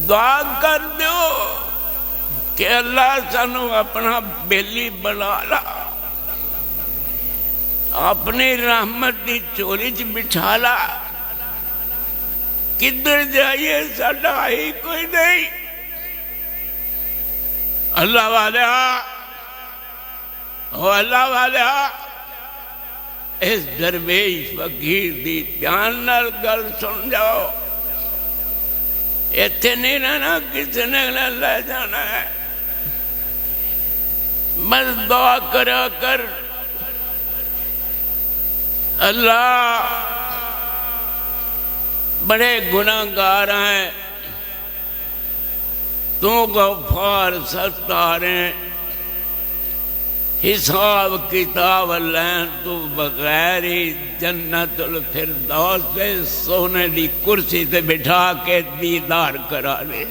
دعا کر دیو کہ اللہ سانو اپنا بیلی بنا لا، اپنی رحمت دی چولی چ بٹھا لا، کدھر جائیے ساڈا ہی کوئی نہیں۔ اللہ والیا او اللہ والیا، اس درویش فقیر دی دھیان نال گل سن جاؤ، ایتھے نہیں رہنا، کسی نے لے جانا ہے۔ بس دعا کرا کر، اللہ بڑے گناہگار ہیں، تو غفار ستار ہیں، حساب کتاب لین تو بغیر ہی جنت الفردوس سے سونے دی کرسی تے بٹھا کے دیدار کرا لے۔